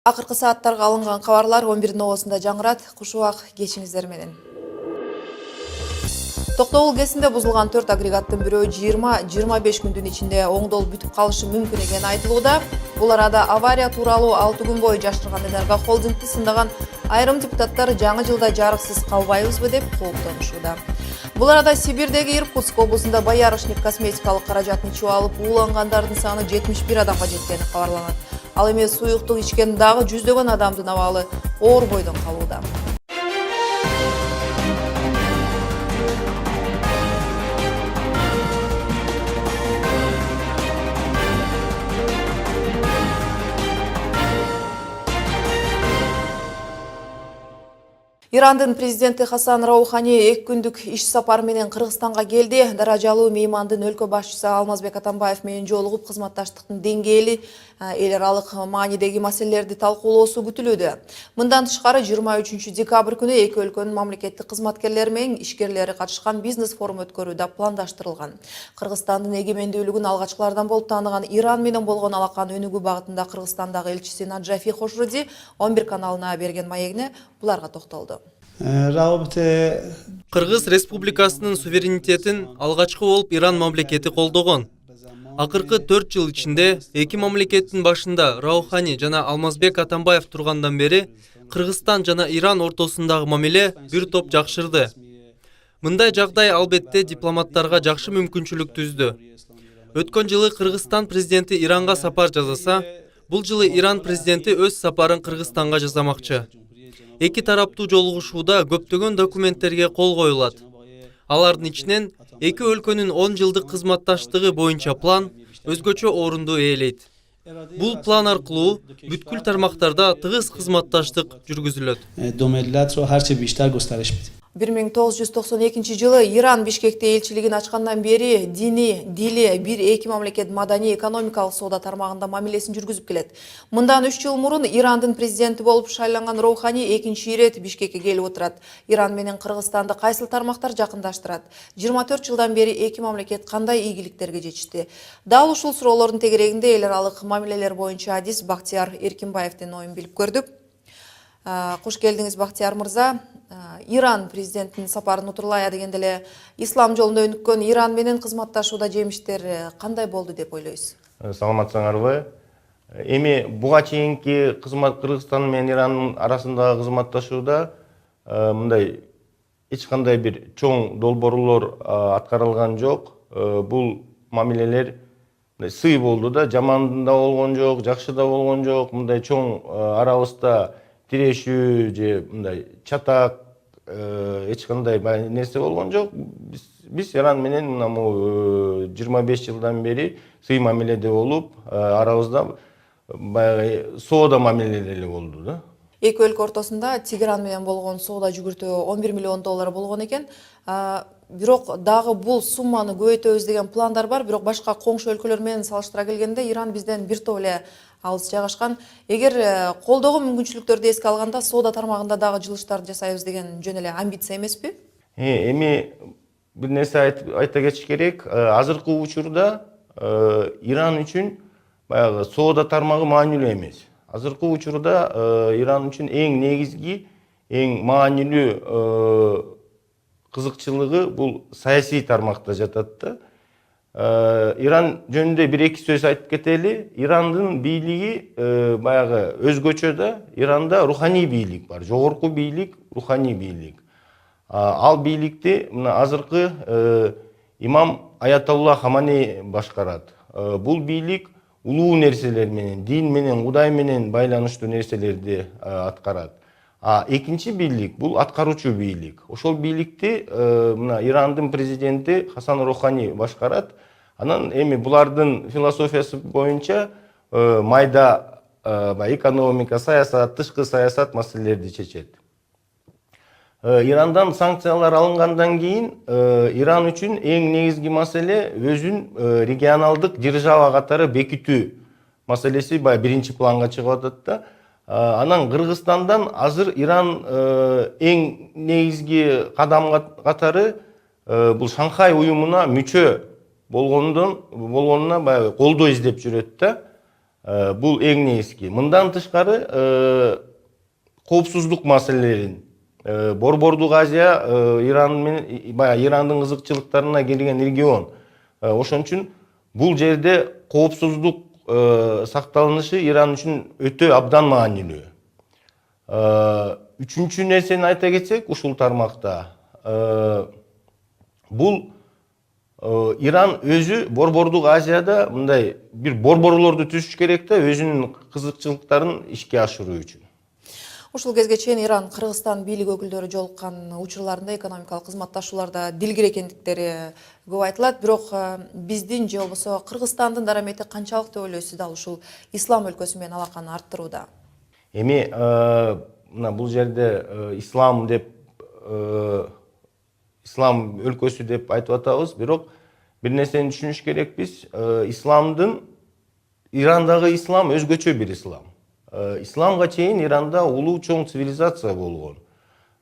Акыркы сааттарга алынган кабарлар 11 обосунда жаңырат. Кушубак кечиңиздер менен. Токтогул КЭСинде бузулган 4 агрегаттын бирөө 20-25 күндүн ичинде оңдолуп бүтүп калышы мүмкүн экени айтылууда. Бул арада авария тууралуу 6 күн бою жашырган Энергохолдингди сындаган айрым депутаттар жаңы жылда жарыксыз калбайбызбы деп кооптонушууда. Бул арада Сибирдеги Иркутск облусунда Боярышник косметикалык каражатын ичип алып уулангандардын саны 71 адамга жеткени кабарланат. Ал эми суюктук ичкен дагы жүздөгөн адамдын абалы оор бойдон калууда. Ирандын президенти Хасан Раухани 2 күндүк иш сапары менен Кыргызстанга келди. Даражалуу меймандын өлкө башчысы Алмазбек Атамбаев менен жолугуп кызматташтыктын деңгээли, эл аралык маанидеги маселелерди талкуулоосу күтүлүүдө. Мындан тышкары 23 декабрь күнү эки өлкөнүн мамлекеттик кызматкерлери менен ишкерлери катышкан бизнес форум өткөрүү да пландаштырылган. Кыргызстандын эгемендүүлүгүн алгачкылардан болуп тааныган Иран менен болгон алаканын өнүгүү багытында Кыргызстандагы элчиси Наджафи Хошруди 11 каналына берген маегине буларга токтолду. Кыргыз Республикасынын суверенитетин алгачкы болуп Иран мамлекети колдогон. Акыркы 4 жыл ичинде эки мамлекеттин башында Раухани жана Алмазбек Атамбаев тургандан бери Кыргызстан жана Иран ортосундагы мамиле бир топ жакшырды. Мындай жагдай албетте дипломаттарга жакшы мүмкүнчүлүк түздү. Өткөн жылы Кыргызстан президенти Иранга сапар жасаса, бул жылы Иран президенти өз сапарын Кыргызстанга жасамакчы. Эки тараптуу жолугушууда көптөгөн документтерге кол коюлат. Алардын ичинен эки өлкөнүн 10 жылдык кызматташтыгы боюнча план өзгөчө орунду ээлейт. Бул план аркылуу бүткүл тармактарда тыгыз кызматташтык жүргүзүлөт. 1992 жылы Иран Бишкекте элчилигин ачкандан бери дини, дили, бир эки мамлекет маданий экономикалык соода тармагында мамилесин жүргүзүп келет. Мындан 3 жыл мурун Ирандын президенти болуп шайланган Роухани экинчи ирет Бишкекке келип отурат. Иран менен Кыргызстанды кайсыл тармактар жакындаштырат? 24 жылдан бери эки мамлекет кандай ийгиликтерге жетишти? Дал ушул суроолордун тегерегинде эл аралык мамилелер боюнча адис Бактияр Эркинбаевдин оюн билип көрдүк. Куш келдиңиз, Бактияр мырза. Иран президентinin сапарын утурлая дегенде эле ислам жолунда өнүккөн Иран менен кызматташууда жемиштер кандай болду деп ойлойсуз? Саламатсыңарбы? Эми буга чейинки Кыргызстан менен Ирандын арасындагы кызматташууда мындай эч кандай бир чоң долбоорлор аткарылган жок. Бул мамилелер сый болду да, жаман да болгон жок, жакшы да болгон жок. Мындай чоң арабызда тирешүү же мындай чатак эч кандай нерсе болгон жок. Биз Иран менен мына 25 жылдан бери сый мамиледе болуп, арабызда баягы соода мамилелери болду да. Эки өлкө ортосунда Тегеран менен болгон соода жүгүртүү 11 миллион доллар болгон экен. Бирок дагы бул сумманы көбөйтөбүз деген пландар бар. Бирок башка коңшу өлкөлөр менен салыштыра келгенде Иран бизден бир топ эле алыс жайгашкан. Эгер колдогу мүмкүнчүлүктөрдү эске алганда соода тармагында дагы жылыштарды жасайбыз деген жөн эле амбиция эмеспи? Эми бир нерсе айта кетиш керек. Азыркы учурда Иран үчүн баягы соода тармагы маанилүү эмес. Азыркы учурда Иран үчүн эң негизги, эң маанилүү кызыкчылыгы бул саясий тармакта жатат да. Иран жөнүндө бир эки сөз айтып кетели. Ирандын бийлиги баягы өзгөчө да. Иранда руханий бийлик бар. Жогорку бийлик, руханий бийлик. Ал бийликти мына азыркы имам Аятолла Хаманей башкарат. Бул бийлик улуу нерселер менен, дин менен, Кудай менен байланыштуу нерселерди аткарат. Экинчи бийлик бул аткаруучу бийлик. Ошол бийликти мына Ирандын президенти Хасан Раухани башкарат. Анан эми булардын философиясы боюнча майда экономика, саясат, тышкы саясат маселелерди чечет. Ирандан санкциялар алынгандан кийин Иран үчүн эң негизги маселе өзүн регионалдык держава катары бекитүү маселеси биринчи планга чыгып атат да. Анан Кыргызстандан азыр Иран эң негизги кадам катары бул Шанхай уюмуна мүчө болгонуна баягы колдоо издеп жүрөт да. Бул эң негизги. Мындан тышкары коопсуздук маселелерин Борбордук Азия Иран менен баягы Ирандын кызыкчылыктарына кирген регион. Ошон үчүн бул жерде коопсуздук сакталынышы Иран үчүн өтө абдан маанилүү. Үчүнчү нерсени айта кетсек, ушул тармакта бул Иран өзү Борбордук Азияда мындай бир борборлорду түзүш керек да, өзүнүн кызыкчылыктарын ишке ашыруу үчүн. Ушул кезге чейин Иран, Кыргызстан бийлик өкүлдөрү жолуккан учурларында экономикалык кызматташууларда дилгер экендиктери көп айтылат. Бирок биздин же болбосо Кыргызстандын дарамети канчалык деп ойлойсуз дал ушул ислам өлкөсү менен алаканы арттырууда? Эми мына бул жерде ислам өлкөсү деп айтып атабыз, бирок бир нерсени түшүнүш керекпиз. Ирандагы ислам өзгөчө бир ислам. Исламга чейин Иранда улуу чоң цивилизация болгон.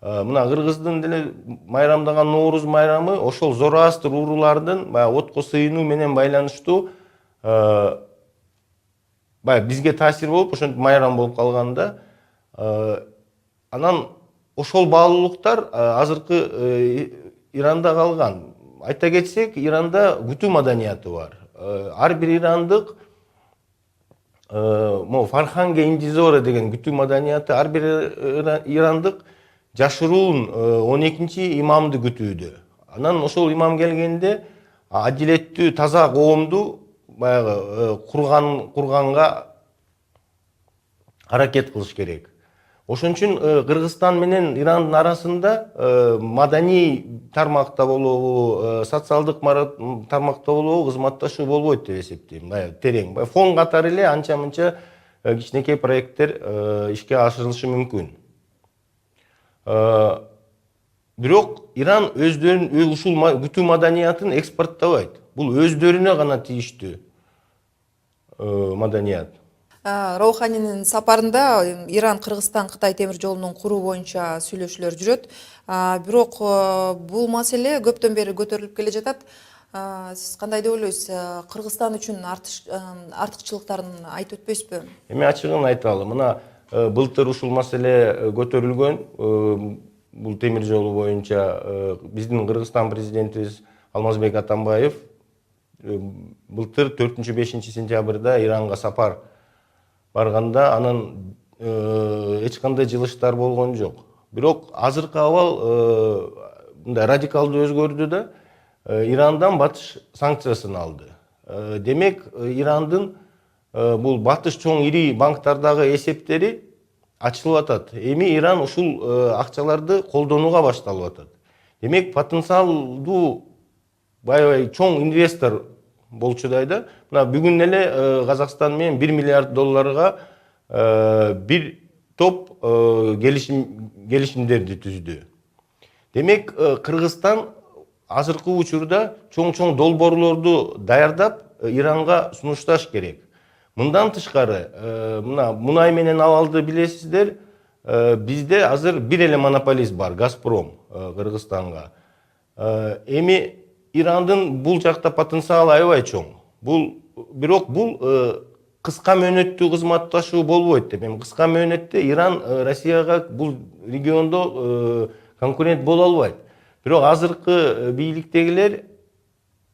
Мына Кыргыздын деле майрамдаган Нооруз майрамы ошол Зороастр уруулардын баягы отко сыйынуу менен байланыштуу баягы бизге таасир болуп, ошентип майрам болуп калганда, анан ошол баалуулуктар азыркы Иранда калган. Айта кетсек, Иранда күтүү маданияты бар. Ар бир ирандык Фарханге Индизора деген күтүү маданияты, ар бир ирандык жашыруун 12-чи имамды күтүүдө. Анан ошол имам келгенде адилеттүү, таза коомду баягы курганга аракет кылыш керек. Ошон үчүн Кыргызстан менен Ирандын арасында маданий тармакта болобу, социалдык тармакта болобу кызматташуу болбойт деп эсептейм. Терең, фон катары эле анча-мынча кичинекей проекттер ишке ашырылышы мүмкүн. Бирок Иран өздөрүн ушул күтүү маданиятын экспорттабайт. Бул өздөрүнө гана тиештүү маданият. Рауханинин сапарында Иран, Кыргызстан, Кытай темир жолунун куруу боюнча сүйлөшүүлөр жүрөт. Бирок бул маселе көптөн бери көтөрүлүп келе жатат. Сиз кандай деп ойлойсуз? Кыргызстан үчүн артыкчылыктарын айтып өтпөйсүзбү? Эми ачыгын айталы. Мына былтыр ушул маселе көтөрүлгөн. Бул темир жолу боюнча биздин Кыргызстан президентибиз Алмазбек Атамбаев былтыр 4-5 сентябрда Иранга сапар барганда, анан эч кандай жылыштар болгон жок. Бирок азыркы абал мындай радикалдуу өзгөрдү да, Ирандан батыш санкциясын алды. Демек, Ирандын бул батыш чоң ири банктардагы эсептери ачылып атат. Эми Иран ушул акчаларды колдонууга башталып атат. Демек, потенциалдуу аябай чоң инвестор болчудай да. Мына бүгүн эле Казакстан менен 1 миллиард долларга бир топ келишимдерди түздү. Демек, Кыргызстан азыркы учурда чоң долбоорлорду даярдап Иранга сунушташ керек. Мындан тышкары, мына мунай менен абалды билесиздер, бизде азыр бир эле монополист бар, Газпром, Кыргызстанга. Эми Ирандын бул жакта потенциалы аябай чоң. Бирок бул кыска мөөнөттүү кызматташуу болбойт деп. Эми кыска мөөнөттө Иран Россияга бул региондо конкурент боло албайт. Бирок азыркы бийликтегилер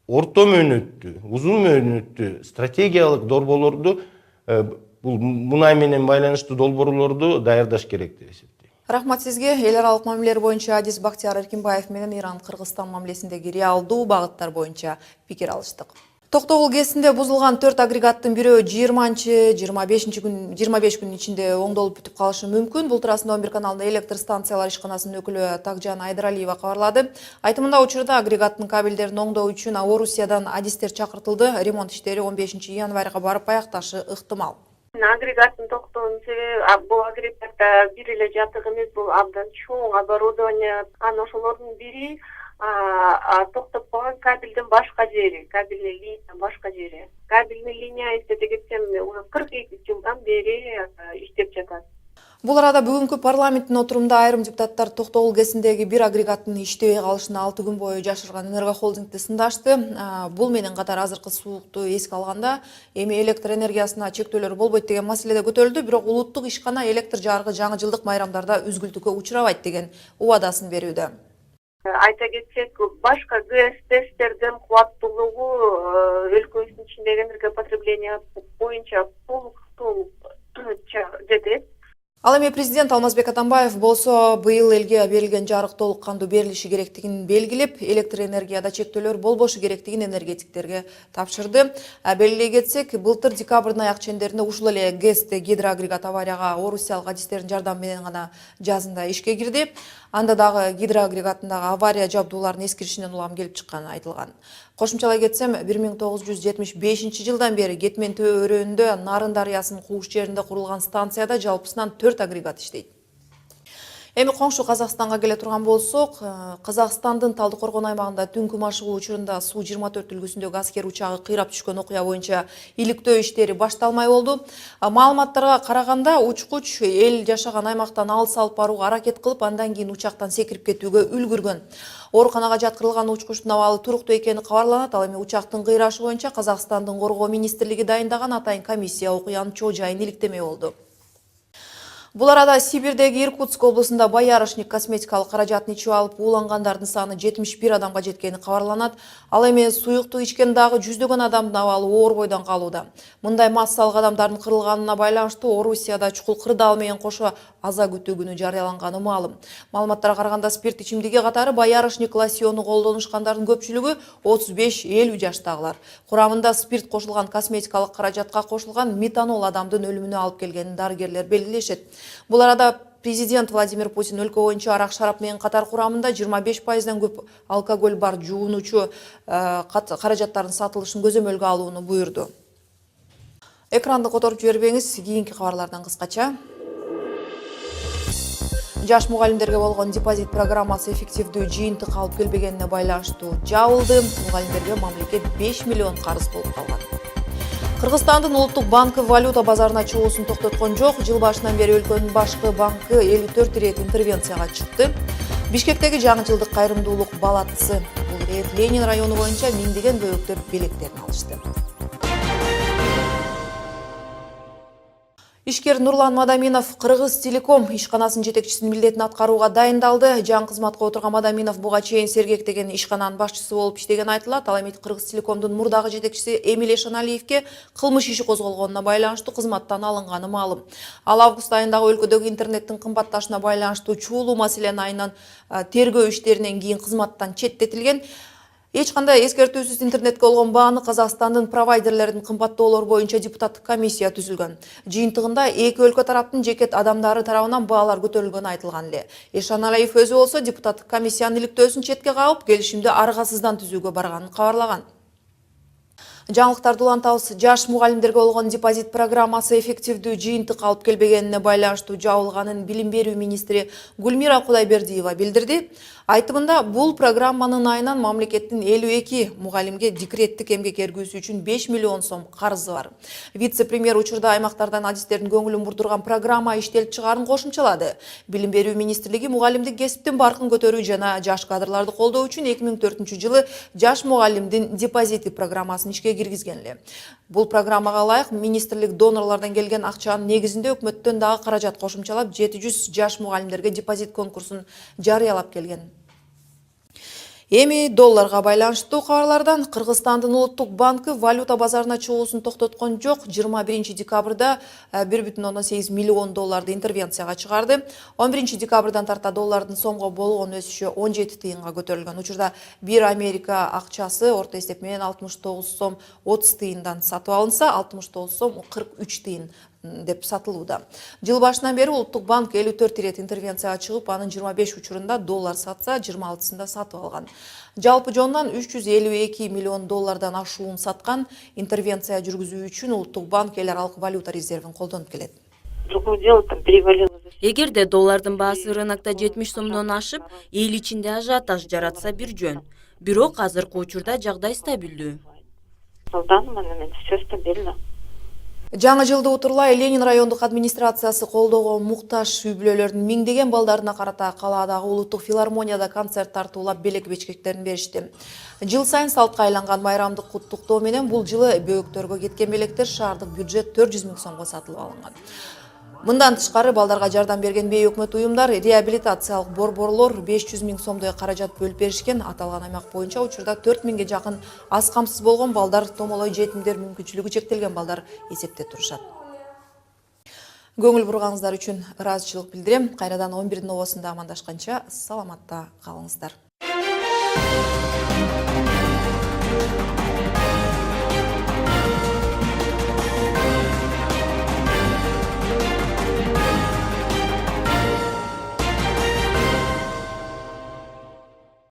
орто мөөнөттүү, узун мөөнөттүү стратегиялык долбоорлорду, бул мунай менен байланыштуу долбоорлорду даярдаш керек деп эсептейм. Рахмат сизге. Эл аралык мамилелер боюнча Адис Бактияр Эркинбаев менен Иран, Кыргызстан мамилесиндеги реалдуу багыттар боюнча пикир алыштык. Токтогул ГЭСинде бузулган 4 агрегаттын бирөө 20-25 күн ичинде оңдолуп бүтүп калышы мүмкүн. Бул туурасында 11 каналында электр станциялар ишканасынын өкүлү Такжан Айдаралиева кабарлады. Айтымында учурда агрегаттын кабелдерин оңдоо үчүн Орусиядан адистер чакыртылды. Ремонт иштери 15 январга барып аякташы ыктымал. Агрегаттын токтоонун себеби бул агрегатта бир эле жатык эмес, бул абдан чоң оборудование. Анан ошолордун бири токтоп калган кабелдин башка жери, кабельный линия башка жери. Кабельный линия эстете кетсем уже 42 жылдан бери иштеп жатат. Бул арада бүгүнкү парламенттин отурумунда айрым депутаттар Токтогул КЭСиндеги бир агрегаттын иштебей калышына 6 күн бою жашырган Энергохолдингди сындашты. Бул менен катар азыркы суукту эске алганда эми электр энергиясына чектөөлөр болбойт деген маселе да көтөрүлдү, бирок улуттук ишкана электр жарыгы жаңы жылдык майрамдарда үзгүлтүккө учурабайт деген убадасын берүүдө. Айта кетсек, башка ГЭС тесттердин кубаттуулугу өлкөбүздүн ичиндеги энергия потребление боюнча толуктуу жетет. Ал эми президент Алмазбек Атамбаев болсо быйыл элге берилген жарык толук кандуу берилиши керектигин белгилеп, электр энергияда чектөөлөр болбошу керектигин энергетиктерге тапшырды. Белгилей кетсек, былтыр декабрдын аяк чендеринде ушул эле ГЭСте гидроагрегат аварияга орусиялык адистердин жардамы менен гана жазында ишке кирди. Анда дагы гидроагрегатындагы авария жабдууларынын эскиришинен улам келип чыкканы айтылган. Кошумчалай кетсем, 1975 жылдан бери Кетмен Төө өрөөнүндө Нарын дарыясынын кууш жеринде курулган станцияда жалпысынан 4 агрегат иштейт. Эми коңшу Казакстанга келе турган болсок, Казакстандын Талдыкоргон аймагында түнкү машыгуу учурунда Су-24 үлгүсүндөгү аскер учагы кыйрап түшкөн окуя боюнча иликтөө иштери башталмай болду. Маалыматтарга караганда, учкуч эл жашаган аймактан алыс алып барууга аракет кылып, андан кийин учактан секирип кетүүгө үлгүргөн. Ооруканага жаткырылган учкучтун абалы туруктуу экени кабарланат. Ал эми учактын кыйрашы боюнча Казакстандын Коргоо министрлиги дайындаган атайын комиссия окуянын чоо жайын иликтемей болду. Бул арада Сибирдеги Иркутск облусунда Боярышник косметикалык каражатын ичип алып уулангандардын саны 71 адамга жеткени кабарланат. Ал эми суюкту ичкен дагы жүздөгөн адамдын абалы оор бойдон калууда. Мындай массалык адамдардын кырылганына байланыштуу Орусияда чукул кырдаал менен кошо аза күтүү күнү жарыяланганы маалым. Маалыматтарга караганда спирт ичимдиги катары Боярышник лосьону колдонушкандардын көпчүлүгү 35-50 жаштагылар. Курамында спирт кошулган косметикалык каражатка кошулган метанол адамдын өлүмүнө алып келгенин дарыгерлер белгилешет. Бул арада президент Владимир Путин өлкө боюнча арак шарап менен катар курамында 25%дан көп алкоголь бар жуунучу каражаттардын сатылышын көзөмөлгө алууну буйрду. Экранды которуп жибербеңиз, кийинки кабарлардан кыскача. Жаш мугалимдерге болгон депозит программасы эффективдүү жыйынтык алып келбегенине байланыштуу жабылды. Мугалимдерге мамлекет 5 миллион карыз болуп калган. Кыргызстандын улуттук банкы валюта базарына чыгуусун токтоткон жок. Жыл башынан бери өлкөнүн башкы банкы 54 рет интервенцияга чыкты. Бишкектеги жаңы жылдык кайрымдуулук балатысы. Бул рет Ленин району боюнча миңдеген бөбөктөр белектерин алышты. Ишкер Нурлан Мадаминов Кыргыз Телеком ишканасынын жетекчисинин милдетин аткарууга дайындалды. Жаңы кызматка отурган Мадаминов буга чейин Сергек деген ишкананын башчысы болуп иштеген айтылат. Ал эми Кыргыз Телекомдун мурдагы жетекчиси Эмиль Эшеналиевке кылмыш иши козголгонуна байланыштуу кызматтан алынганы маалым. Ал август айындагы өлкөдөгү интернеттин кымбатташына байланыштуу чуулуу маселени айынан тергөө иштеринен кийин кызматтан четтетилген. Эч кандай эскертүүсүз интернетке болгон бааны Казакстандын провайдерлердин кымбаттоолор боюнча депутаттык комиссия түзүлгөн. Жыйынтыгында эки өлкө тараптын жекет адамдары тарабынан баалар көтөрүлгөнү айтылган эле. Эшаналиев өзү болсо депутаттык комиссиянын иликтөөсүн четке кагып, келишимди аргасыздан түзүүгө барганын кабарлаган. Жаңылыктарды улантабыз. Жаш мугалимдерге болгон депозит программасы эффективдүү жыйынтык алып келбегенине байланыштуу жабылганын билим берүү министри Гүлмира Кудайбердиева билдирди. Айтымында бул программанын айынан мамлекеттин 52 мугалимге декреттик эмгек эргүүсү үчүн 5 миллион сом карызы бар. Вице-премьер учурда аймактардан адистердин көңүлүн бурдурган программа иштелип чыгаарын кошумчалады. Билим берүү министрлиги мугалимдик кесиптин баркын көтөрүү жана жаш кадрларды колдоо үчүн 2004 жылы жаш мугалимдин депозити программасын ишке киргизген эле. Бул программага ылайык министрлик донорлордон келген акчанын негизинде өкмөттөн дагы каражат кошумчалап 700 жаш мугалимдерге депозит конкурсун жарыялап келген. Эми долларга байланыштуу кабарлардан Кыргызстандын улуттук банкы валюта базарына чыгуусун токтоткон жок. 21 декабрда 1,8 миллион долларды интервенцияга чыгарды. 11 декабрдан тарта доллардын сомго болгон өсүшү 17 тыйынга көтөрүлгөн. Учурда 1 Америка акчасы орто эсеп менен 69 сом 30 тыйындан сатып алынса, 69 сом 43 тыйын деп сатылууда. Жыл башынан бери улуттук банк 54 рет интервенцияга чыгып, анын 25 учурунда доллар сатса, 26-сында сатып алган. Жалпы жонунан 352 миллион доллардан ашуун саткан. Интервенция жүргүзүү үчүн улуттук банк эл аралык валюта резервин колдонуп келет. Эгерде доллардын баасы рынокто 70 сомдон ашып, эл ичинде ажиотаж жаратса бир жөн. Бирок азыркы учурда жагдай стабилдүү. Жаңы жылды утурлай Ленин райондук администрациясы колдоого муктаж үй-бүлөлөрдүн миңдеген балдарына карата калаадагы улуттук филармонияда концерт тартуулап белек бечкектерин беришти. Жыл сайын салтка айланган майрамдык куттуктоо менен бул жылы бөөктөргө кеткен белектер шаардык бюджет 400 000 сомго сатылып алынган. Мындан тышкары балдарга жардам берген бейөкмөт уюмдар реабилитациялык борборлор 500 000 сомдой каражат бөлүп беришкен. Аталган аймак боюнча учурда 4 000ге жакын аз камсыз болгон балдар, томолой жетимдер, мүмкүнчүлүгү чектелген балдар эсепте турушат. Көңүл бурганыңыздар үчүн ыраазычылык билдирем. Кайрадан 11 новосунда амандашканча саламатта калыңыздар.